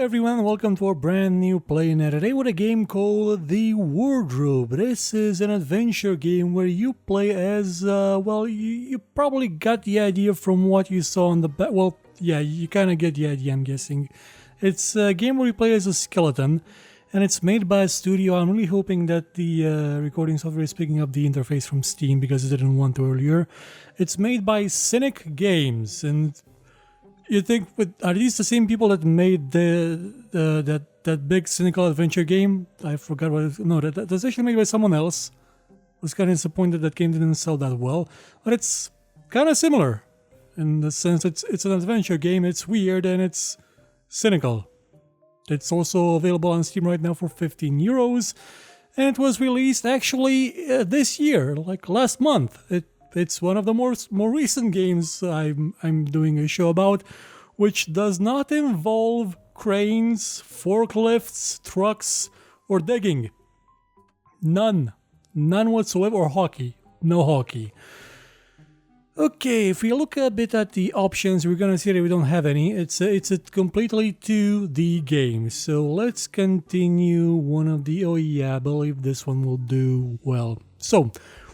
everyone, welcome to our brand new PlayNow today with a game called The Wardrobe. This is an adventure game where you play as, you probably got the idea from what you saw on the back. Well, yeah, you kind of get the idea, I'm guessing. It's a game where you play as a skeleton, and it's made by a studio. I'm really hoping that the recording software is picking up the interface from Steam because it didn't want to earlier. It's made by Cynic Games, and you think, are these the same people that made that big cynical adventure game? I forgot what it, no, that's actually made by someone else. I was kind of disappointed that game didn't sell that well, but it's kind of similar in the sense it's an adventure game. It's weird and it's cynical. It's also available on Steam right now for 15 euros, and it was released actually this year, like last month. It's one of the more recent games I'm doing a show about, which does not involve cranes, forklifts, trucks, or digging. None whatsoever, or hockey. No hockey. Okay, if we look a bit at the options, we're gonna see that we don't have any. It's a completely 2D game. So let's continue one of the. Oh yeah, I believe this one will do well. So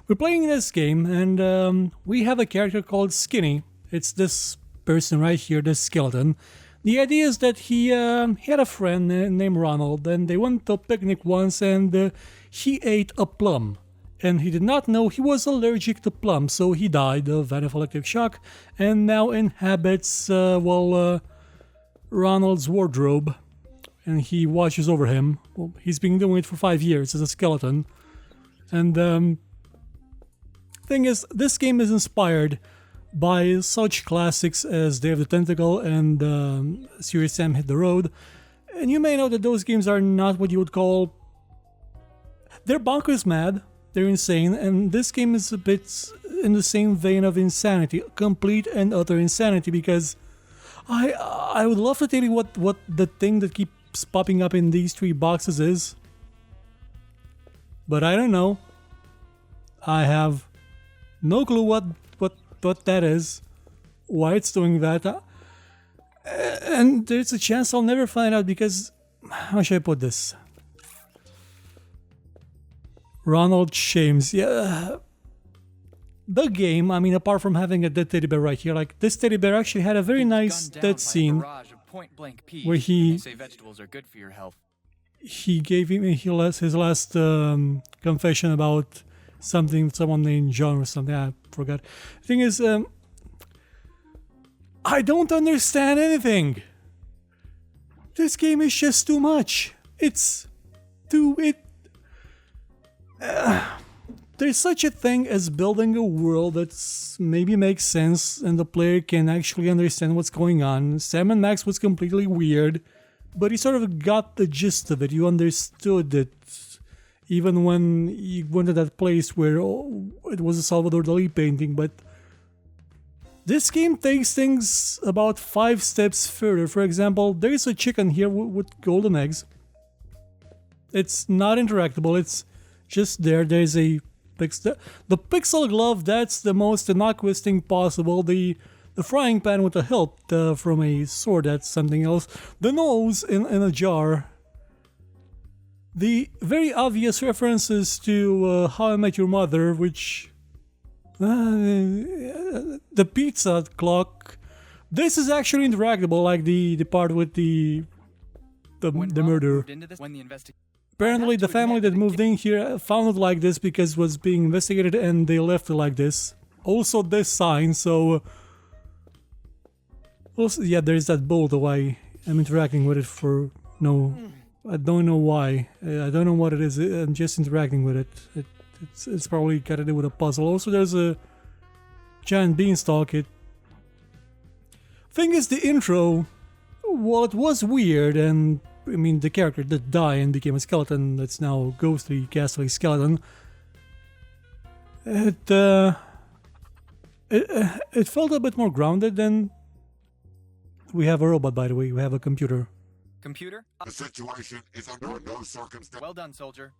we're playing this game, and we have a character called Skinny. It's this person right here, this skeleton. The idea is that he had a friend named Ronald, and they went to a picnic once, and he ate a plum. And he did not know he was allergic to plums, so he died of anaphylactic shock, and now inhabits, Ronald's wardrobe, and he watches over him. Well, he's been doing it for 5 years as a skeleton, and thing is, this game is inspired by such classics as Day of the Tentacle and Serious Sam Hit the Road, and you may know that those games are not what you would call... They're bonkers mad, they're insane, and this game is a bit in the same vein of insanity, complete and utter insanity, because I would love to tell you what the thing that keeps popping up in these 3 boxes is, but I don't know. I have no clue what that is, why it's doing that, and there's a chance I'll never find out because, how should I put this? Ronald shames, yeah. The game, I mean, apart from having a dead teddy bear right here, like this teddy bear actually had a very nice dead scene where he gave him his last confession about someone named John or something. I forgot. The thing is, I don't understand anything. This game is just too much. There's such a thing as building a world that maybe makes sense and the player can actually understand what's going on. Sam and Max was completely weird, but you sort of got the gist of it. You understood it. Even when you went to that place where it was a Salvador Dali painting, but this game takes things about 5 steps further. For example, there's a chicken here with golden eggs. It's not interactable, it's just there. There's a the pixel glove, that's the most innocuous thing possible. The frying pan with a hilt from a sword, that's something else. The nose in a jar. The very obvious references to How I Met Your Mother, which... the pizza clock. This is actually interactable, like the part with the murder. Apparently the family that moved in here found it like this because it was being investigated and they left it like this. Also this sign, so... Also, yeah, there's that bowl, though I am interacting with it for no... I don't know why. I don't know what it is. I'm just interacting with it. It's probably got to do with a puzzle. Also, there's a giant beanstalk. Thing is, the intro, well, it was weird, and I mean, the character did die and became a skeleton that's now a ghostly, ghastly skeleton. It felt a bit more grounded than... We have a robot, by the way. We have a computer. Computer? The situation is under no circumstance. Well done, soldier.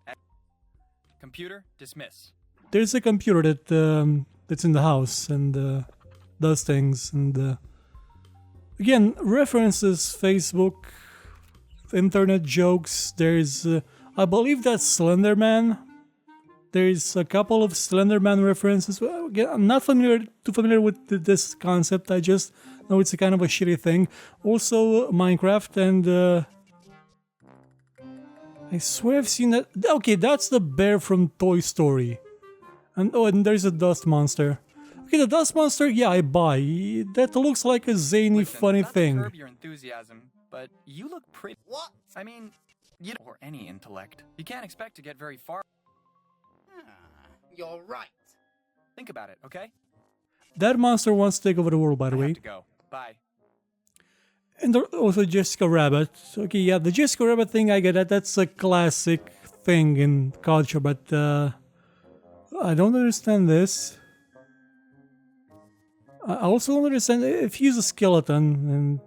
Computer, dismiss. There's a computer that's in the house and does things, and again, references Facebook internet jokes. There's, I believe that's Slender Man. There's a couple of Slender Man references. Well, again, I'm not too familiar with this concept. I just know it's a kind of a shitty thing. Also, Minecraft and I swear I've seen that. Okay, that's the bear from Toy Story. And oh, and there's a dust monster. Okay, the dust monster, yeah, I buy. That looks like a zany, Listen, funny not to thing. curb your enthusiasm, but you look pretty. What? I mean, you or any intellect. You can't expect to get very far. You're right. Think about it, okay? That monster wants to take over the world, by the I way. have to go. Bye. And also Jessica Rabbit. Okay, yeah, the Jessica Rabbit thing, I get that. That's a classic thing in culture, but I don't understand this. I also don't understand if he's a skeleton, and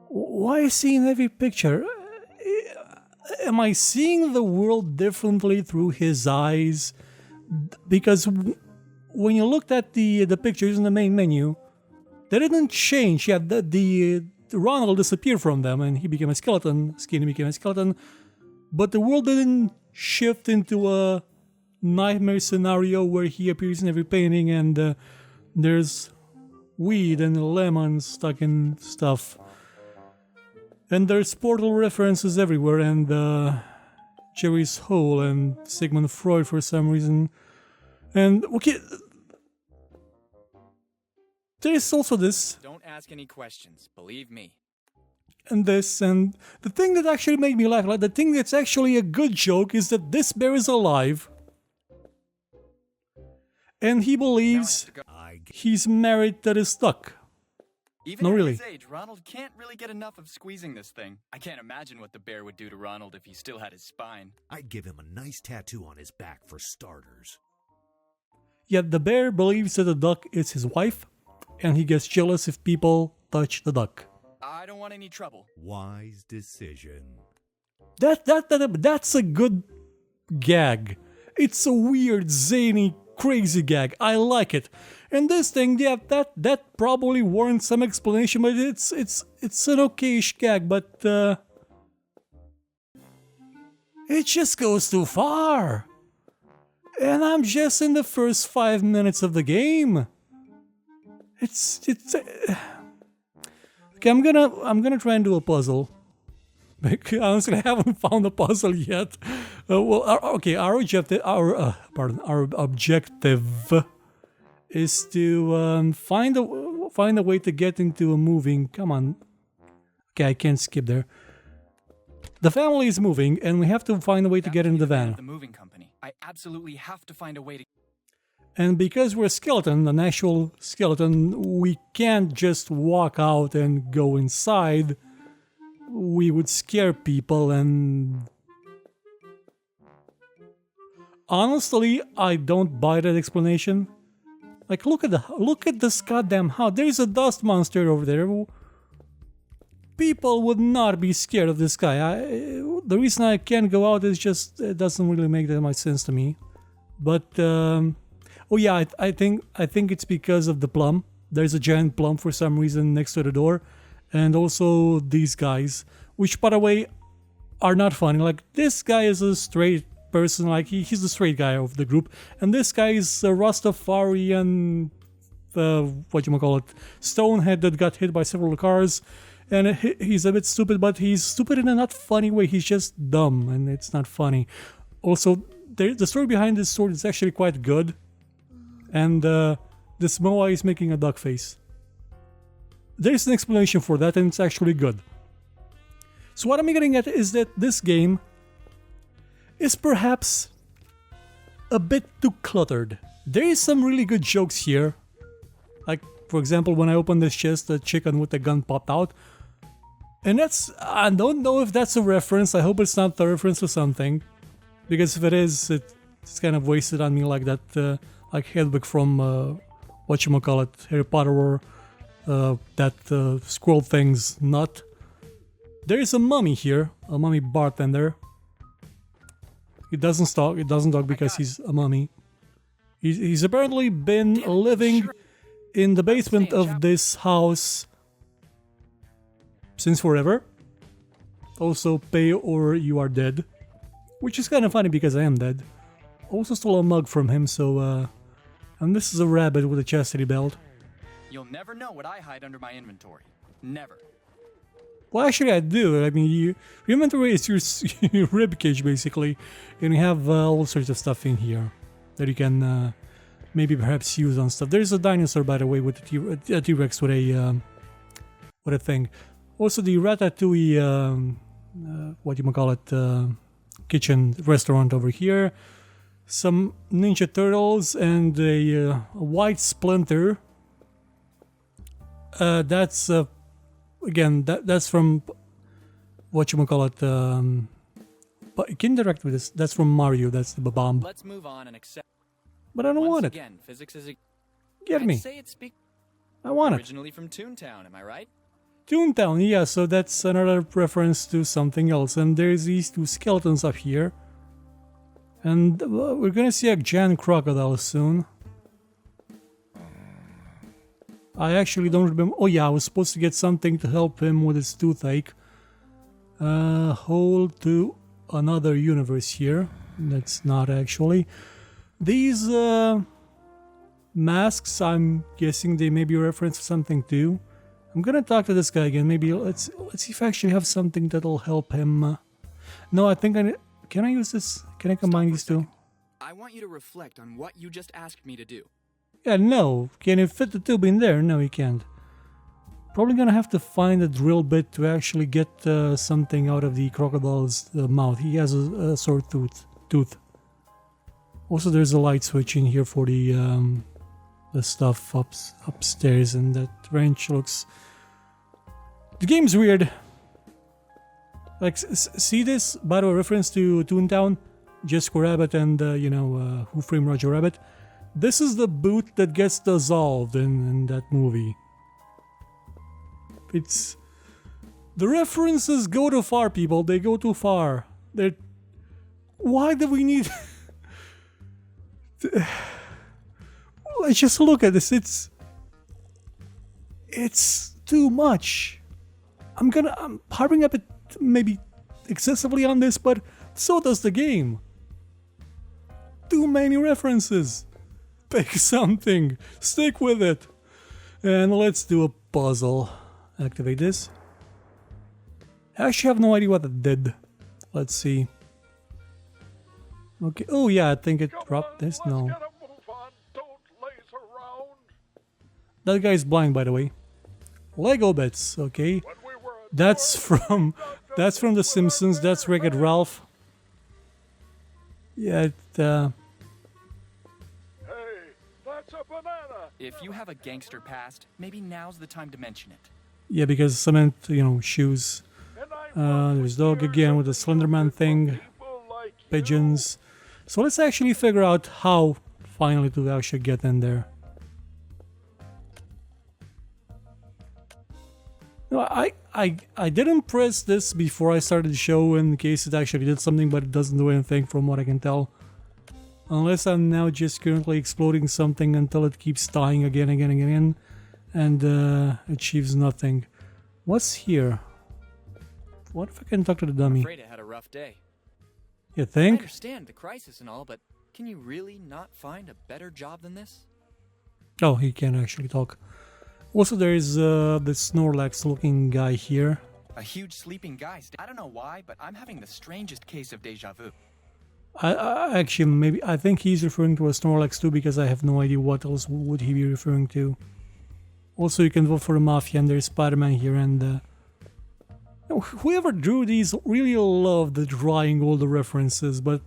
why is he in every picture? Am I seeing the world differently through his eyes? Because when you looked at the pictures in the main menu, they didn't change. Yeah, the Ronald disappeared from them and he became a skeleton. Skinny became a skeleton. But the world didn't shift into a nightmare scenario where he appears in every painting and there's weed and lemons stuck in stuff. And there's portal references everywhere and Jerry's Hole and Sigmund Freud for some reason. And okay, there's also this. Don't ask any questions, believe me. And this, and the thing that actually made me laugh, like the thing that's actually a good joke, is that this bear is alive. And he believes he's married to this duck. Even No, at really. his age, Ronald can't really get enough of squeezing this thing. I can't imagine what the bear would do to Ronald if he still had his spine. I'd give him a nice tattoo on his back for starters. Yet the bear believes that the duck is his wife, and he gets jealous if people touch the duck. I don't want any trouble. Wise decision. That's a good gag. It's a weird, zany, crazy gag. I like it. And this thing, yeah, that probably warrants some explanation, but it's an okayish gag, but it just goes too far. And I'm just in the first 5 minutes of the game. It's okay. I'm gonna try and do a puzzle. Because honestly, I haven't found a puzzle yet. Our objective is to find a way to get into a moving. Come on. Okay, I can't skip there. The family is moving, and we have to find a way to get in the van. The moving company. I absolutely have to find a way to. And because we're a skeleton, an actual skeleton, we can't just walk out and go inside. We would scare people, and honestly, I don't buy that explanation. Like, look at this goddamn house. There's a dust monster over there. People would not be scared of this guy. The reason I can't go out is just it doesn't really make that much sense to me. But oh yeah, I think it's because of the plum. There's a giant plum for some reason next to the door, and also these guys, which by the way are not funny. Like, this guy is a straight person, like he's the straight guy of the group, and this guy is a Rastafarian, stonehead that got hit by several cars, and he's a bit stupid, but he's stupid in a not funny way. He's just dumb, and it's not funny. Also, the story behind this sword is actually quite good, and this Moa is making a duck face. There's an explanation for that, and it's actually good. So what I'm getting at is that this game is perhaps a bit too cluttered. There is some really good jokes here. Like, for example, when I opened this chest, the chicken with the gun popped out. And that's... I don't know if that's a reference. I hope it's not a reference to something. Because if it is, it's kind of wasted on me like that... like Hedwig from... Harry Potter, or... that squirrel thing's nut. There is a mummy here. A mummy bartender. He doesn't talk because he's a mummy. He's apparently been living in the basement of this house since forever. Also, pay or you are dead. Which is kind of funny because I am dead. Also stole a mug from him, so, and this is a rabbit with a chastity belt. You'll never know what I hide under my inventory. Never. Well, actually, I do. I mean, your inventory is your rib cage, basically. And you have all sorts of stuff in here that you can maybe perhaps use on stuff. There's a dinosaur, by the way, with a T-Rex with a thing. Also, the Ratatouille, kitchen restaurant over here. Some Ninja Turtles and a white splinter. That's again that's from but you can interact with this. That's from Mario. That's the bomb. Let's move on and accept. But I don't want it. Again, physics is. Give me. I'd say it's I want it. originally from Toontown. Am I right? Toontown, yeah. So that's another reference to something else. And there's these two skeletons up here. And we're gonna see a giant crocodile soon. I actually don't remember. Oh yeah, I was supposed to get something to help him with his toothache. Hold to another universe here. That's not actually. These masks, I'm guessing they may be a reference to something too. I'm gonna talk to this guy again. Maybe let's see if I actually have something that'll help him. No, I think can I use this? Can I combine these two? I want you to reflect on what you just asked me to do. Yeah, no. Can you fit the tube in there? No, you can't. Probably gonna have to find a drill bit to actually get something out of the crocodile's mouth. He has a sore tooth. Also, there's a light switch in here for the stuff upstairs, and that wrench looks. The game's weird. Like, see this? By the way, reference to Toontown, Jessica Rabbit, and Who Framed Roger Rabbit. This is the boot that gets dissolved in that movie. It's... The references go too far, people. They go too far. They're... Why do we need... Let's just look at this. It's too much. I'm harping up it maybe excessively on this, but so does the game. Too many references. Pick something. Stick with it. And let's do a puzzle. Activate this. I actually have no idea what it did. Let's see. Okay. Oh yeah, I think it dropped this. No. That guy's blind, by the way. Lego bits. Okay. That's from The Simpsons. That's Wreck-It Ralph. Yeah. If you have a gangster past, maybe now's the time to mention it. Yeah, because cement, shoes. There's dog again with the Slenderman thing. Pigeons. So let's actually figure out how finally to actually get in there. No, I didn't press this before I started the show in case it actually did something, but it doesn't do anything from what I can tell. Unless I'm now just currently exploding something until it keeps dying again and achieves nothing. What's here? What if I can talk to the dummy? I'm afraid I had a rough day. You I think? understand the crisis and all, but can you really not find a better job than this? Oh, he can actually talk. Also, there is this Snorlax looking guy here. A huge sleeping guy. I don't know why, but I'm having the strangest case of deja vu. I think he's referring to a Snorlax too, because I have no idea what else would he be referring to. Also, you can vote for the Mafia, and there's Spider-Man here, and whoever drew these really loved drawing all the references, but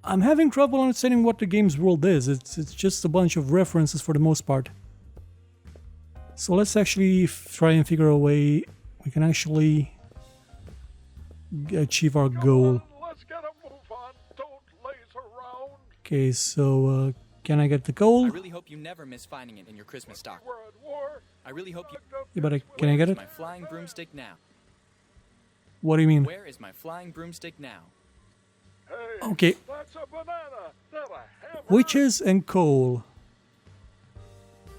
I'm having trouble understanding what the game's world is. It's just a bunch of references for the most part. So let's actually try and figure a way we can actually achieve our goal. Let's get a move on. Don't laze around. Okay, so can I get the goal? I really hope you never miss finding it in your Christmas stock. We're at war. I really hope you... Yeah, but can I get it? My flying broomstick now. What do you mean? Where is my flying broomstick now? Hey, Okay, that's a banana, not a hammer. witches and coal.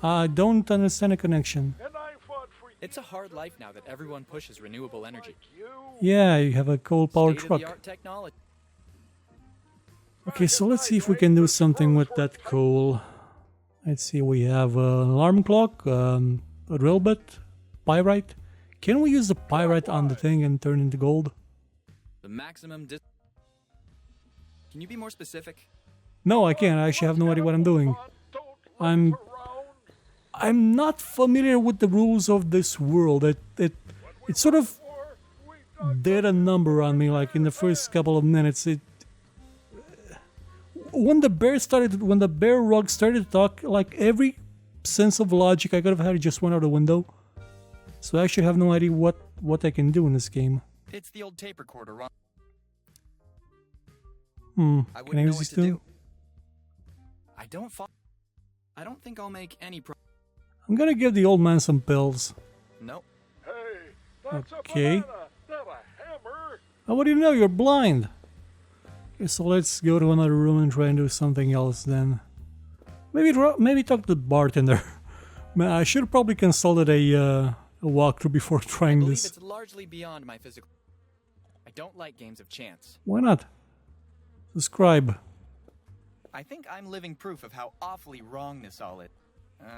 I don't understand the connection. And I fought for It's a hard life now that everyone pushes renewable energy. Yeah, you have a coal-powered truck. State-of-the-art technology. Okay, so let's see if we can do something with that coal. Let's see, we have an alarm clock, a drill bit, pyrite. Can we use the pyrite on the thing and turn into gold? The maximum Can you be more specific? No, I can't. I actually have no idea what I'm doing. I'm not familiar with the rules of this world. It sort of did a number on me, like in the first couple of minutes. When the bear rug started to talk, like every sense of logic I could have had just went out the window. So I actually have no idea what I can do in this game. It's the old tape recorder, Ron. I Can I use this too? I don't think I'll make any I'm gonna give the old man some pills. Nope. Hey, that's Okay. a banana, not a hammer. How do you know you're blind? Okay, so let's go to another room and try and do something else then. Maybe talk to the bartender. Man, I should have probably consulted a walkthrough before trying I believe this. it's largely beyond my physical. I don't like games of chance. Why not? Subscribe. I think I'm living proof of how awfully wrong this all is.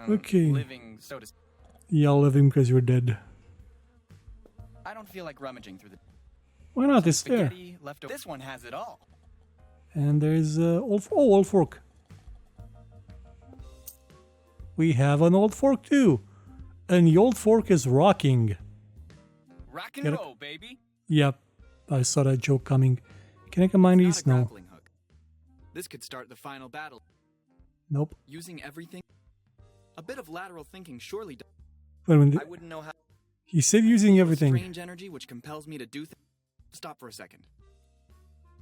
Okay. Living so to. Yeah, I'll leave him because you're dead. I don't feel like rummaging through the Why not? It's there. spaghetti leftover. This one has it all. And there's old fork. We have an old fork too. And the old fork is rocking. Rock and Get it? roll, baby. Yep, I saw that joke coming. Can I combine Not these? a No. grappling hook. This could start the final battle. Nope. Using everything. A bit of lateral thinking surely does. Wait a minute. I wouldn't know how. He said using everything. Strange energy which compels me to do things. Stop for a second.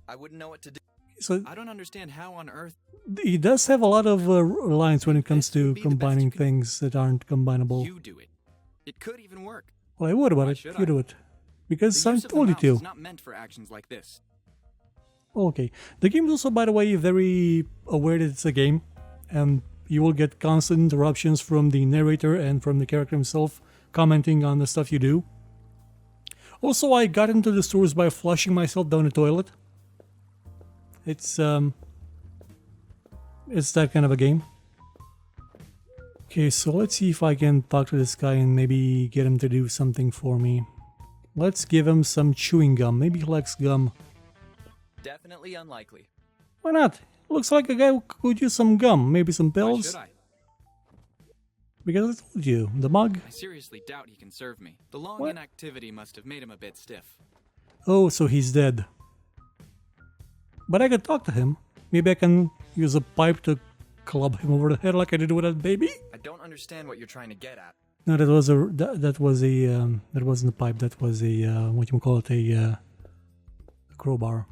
I wouldn't know what to do. So I don't understand how on earth he does have a lot of lines when it comes This to would be the best combining you can- things that aren't combinable. you do it. It could even work. Well, I would about Why it. should You I? do it. Because The I use of the told you mouse to. is not meant for actions like this. Okay. The game is also, by the way, very aware that it's a game. And you will get constant interruptions from the narrator and from the character himself commenting on the stuff you do. Also, I got into the stores by flushing myself down the toilet. It's that kind of a game. Okay, so let's see if I can talk to this guy and maybe get him to do something for me. Let's give him some chewing gum. Maybe he likes gum. Definitely unlikely. Why not? Looks like a guy who could use some gum. Maybe some Why pills. should I? Because I told you, the mug. I seriously doubt he can serve me. The long What? inactivity must have made him a bit stiff. Oh, so he's dead. But I could talk to him. Maybe I can use a pipe to club him over the head like I did with that baby. I don't understand what you're trying to get at. No, that wasn't a pipe. That was a what you call it, a crowbar.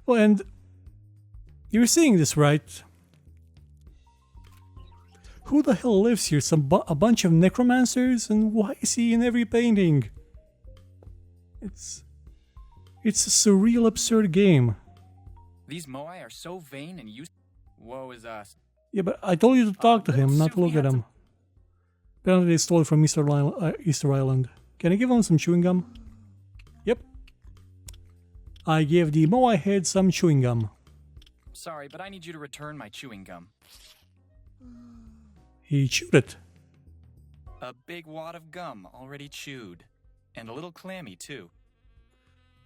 Oh, and you're seeing this, right? Who the hell lives here? A bunch of necromancers, and why is he in every painting? It's a surreal, absurd game. These Moai are so vain and used. Woe is us. Yeah, but I told you to talk to little him, not to Sufi look at had him. Apparently they stole it from Easter Island. Can I give him some chewing gum? Yep. I gave the Moai head some chewing gum. Sorry, but I need you to return my chewing gum. He chewed it. A big wad of gum already chewed. And a little clammy, too.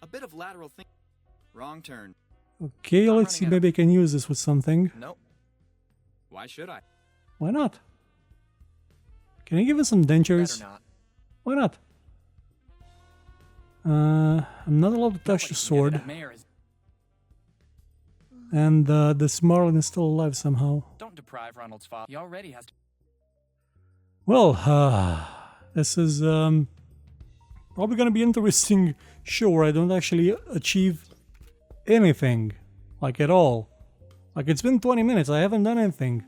A bit of lateral thing. Wrong turn. Okay, I'm let's see, running out. maybe I can use this with something. Nope. Why should I? Why not? Can I give him some dentures? Better not. Why not? I'm not allowed to touch Nobody the can get it sword. at Mayor is- And this Marlin is still alive somehow. Don't deprive Ronald's father. He already has to. Well, this is probably gonna be an interesting show where I don't actually achieve anything. Like at all. Like it's been 20 minutes, I haven't done anything.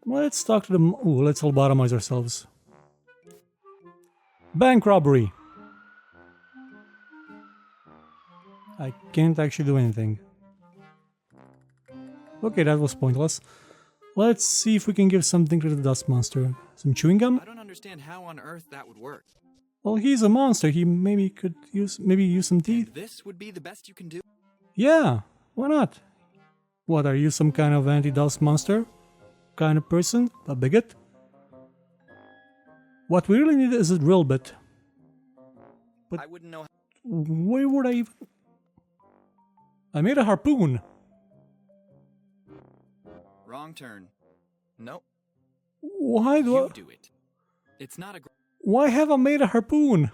Well, let's talk to them. Ooh, let's lobotomize ourselves. Bank robbery. I can't actually do anything. Okay, that was pointless. Let's see if we can give something to the dust monster. Some chewing gum? I don't understand how on earth that would work. Well, he's a monster. He maybe could use some teeth. This would be the best you can do? Yeah, why not? What, are you some kind of anti-dust monster? Kind of person? A bigot? What we really need is a drill bit. But I wouldn't know. where would I even... I made a harpoon. Wrong turn. Nope. Why do You I... do it. It's not a. Why have I made a harpoon?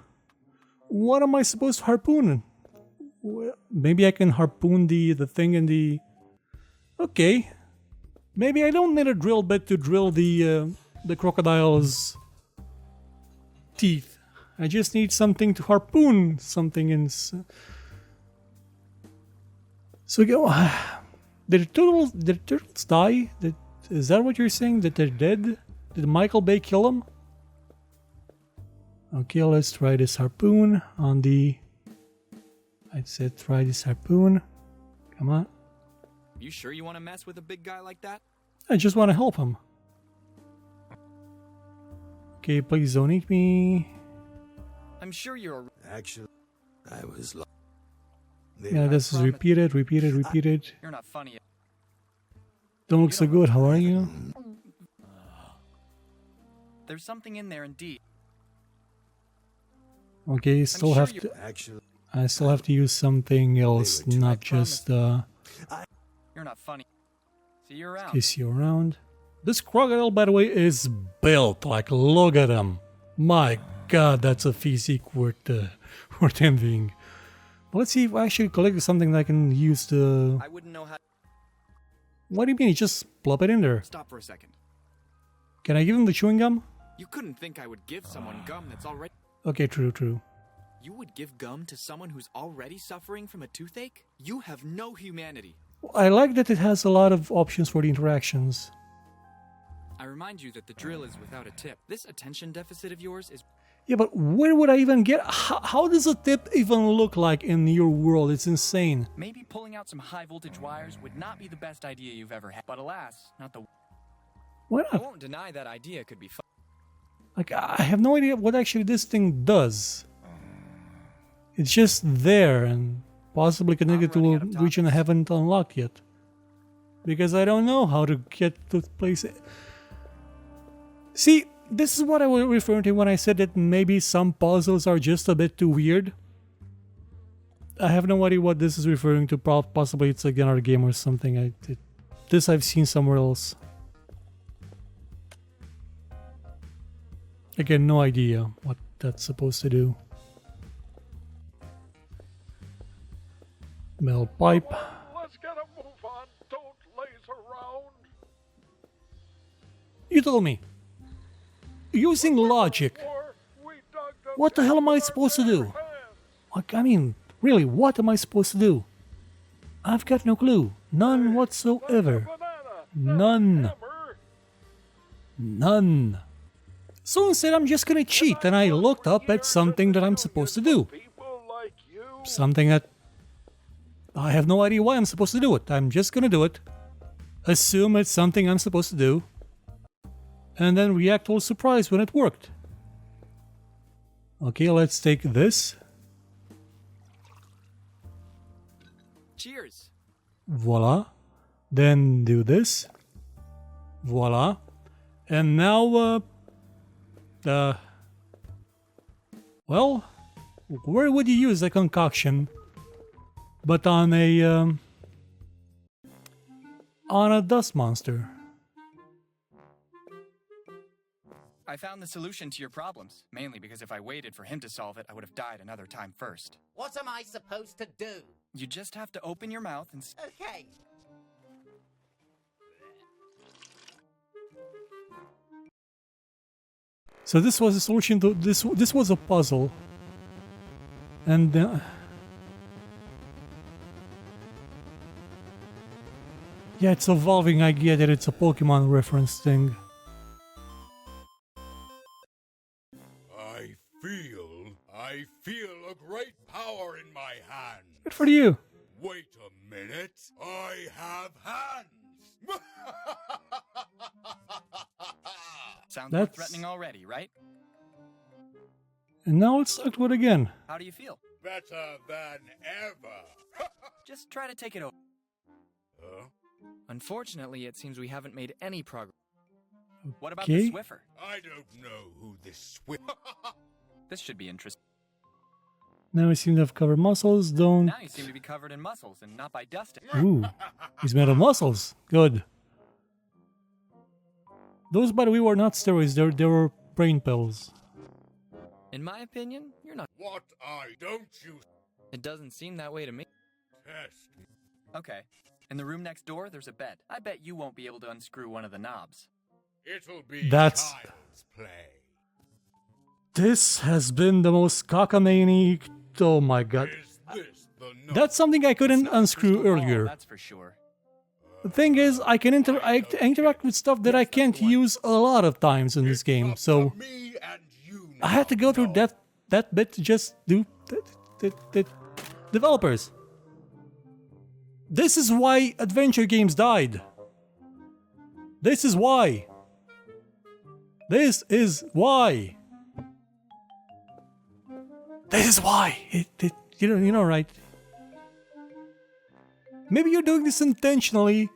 What am I supposed to harpoon? Well, maybe I can harpoon the thing in the... Okay. Maybe I don't need a drill bit to drill the crocodile's teeth. I just need something to harpoon something in... So go... Did the turtles die? Is that what you're saying? That they're dead? Did Michael Bay kill them? Okay, let's try this harpoon on the... I said try this harpoon. Come on. You sure you want to mess with a big guy like that? I just want to help him. Okay, please don't eat me. I'm sure you're. Actually, I was lost. Yeah, this is repeated. You're not funny. Don't look so good. How are you? There's something in there indeed. Okay, still sure have you- to. Actually, I still have to use something else, Anyway, not just You're not funny. See you around. kiss you around. This crocodile, by the way, is built. Like, look at him. My God, that's a physique worth envying. But let's see if I actually collect something that I can use to... I wouldn't know how. What do you mean? You just plop it in there. Stop for a second. Can I give him the chewing gum? You couldn't think I would give someone gum that's already. Okay, true. You would give gum to someone who's already suffering from a toothache? You have no humanity. I like that it has a lot of options for the interactions. I remind you that the drill is without a tip. This attention deficit of yours is. Yeah, but where would I even get... How does a tip even look like in your world? It's insane. Maybe pulling out some high voltage wires would not be the best idea you've ever had. But alas, not the. Why I not? won't deny that idea could be fun. Like, I have no idea what actually this thing does. It's just there and possibly connected to running a out of region I topics. haven't unlocked yet. Because I don't know how to get to the place. See, this is what I was referring to when I said that maybe some puzzles are just a bit too weird. I have no idea what this is referring to. Possibly it's another game or something. This I've seen somewhere else. Again, no idea what that's supposed to do. Metal pipe. Let's get a move on. Don't laze around. You told me. Using logic. Or we dug them What the hell am I with our supposed to bare do? hands. Like, I mean, really, what am I supposed to do? I've got no clue. None whatsoever. Banana. None. Hammer. None. So instead, I'm just gonna cheat, and I looked up at something that I'm supposed to do. People like you. Something that I have no idea why I'm supposed to do it. I'm just gonna do it. Assume it's something I'm supposed to do. And then react all surprised when it worked. Okay, let's take this. Cheers. Voila. Then do this. Voila. And now, well, where would you use a concoction but on a dust monster? I found the solution to your problems, mainly because if I waited for him to solve it, I would have died another time first. What am I supposed to do? You just have to open your mouth and. Okay. So this was a solution to this. This was a puzzle, and yeah, it's evolving. I get it. It's a Pokemon reference thing. I feel a great power in my hand. Good for you. Wait a minute. I have hands. Sounds more threatening already, right? And now let's talk to it again. How do you feel? Better than ever. Just try to take it over. Huh? Unfortunately, it seems we haven't made any progress. What about Okay. the Swiffer? I don't know who this This should be interesting. Now we seem to have covered muscles. Don't. Now you seem to be covered in muscles and not by dusting. Ooh, he's made of muscles. Good. Those, by the way, were not steroids. They were brain pills. In my opinion, you're not. What don't you It doesn't seem that way to me. test me? Okay. In the room next door, there's a bed. I bet you won't be able to unscrew one of the knobs. It'll be That's- child's play. This has been the most cockamamie. Oh my god. Is this the no- That's something I couldn't It's not a unscrew crystal ball, earlier. that's for sure. The thing is, I can interact with stuff that I can't use a lot of times in this game. Up So to me and you I had to go through now. that bit to just do that. Developers. This is why adventure games died. This is why. This is why. This is why. You know, right? Maybe you're doing this intentionally.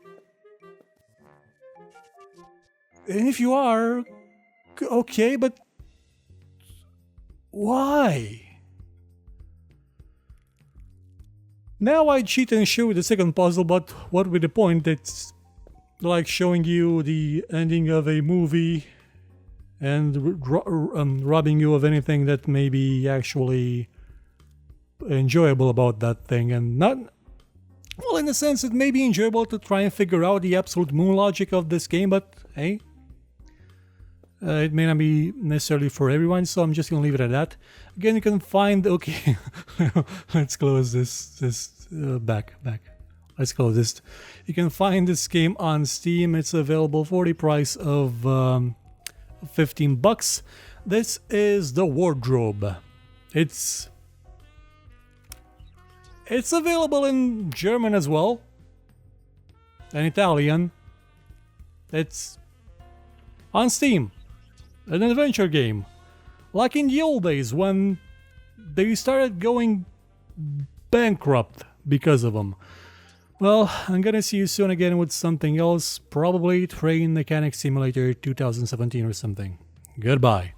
And if you are, okay, but why? Now I cheat and show you the second puzzle, but what would be the point? It's like showing you the ending of a movie and robbing you of anything that may be actually enjoyable about that thing, and not... Well, in a sense, it may be enjoyable to try and figure out the absolute moon logic of this game, but hey, it may not be necessarily for everyone, so I'm just gonna leave it at that. Again, you can find... Okay, let's close this back. Let's close this. You can find this game on Steam. It's available for the price of 15 bucks. This is The Wardrobe. It's available in German as well, and Italian. It's on Steam. An adventure game. Like in the old days when they started going bankrupt because of them. Well, I'm gonna see you soon again with something else. Probably Train Mechanic Simulator 2017 or something. Goodbye.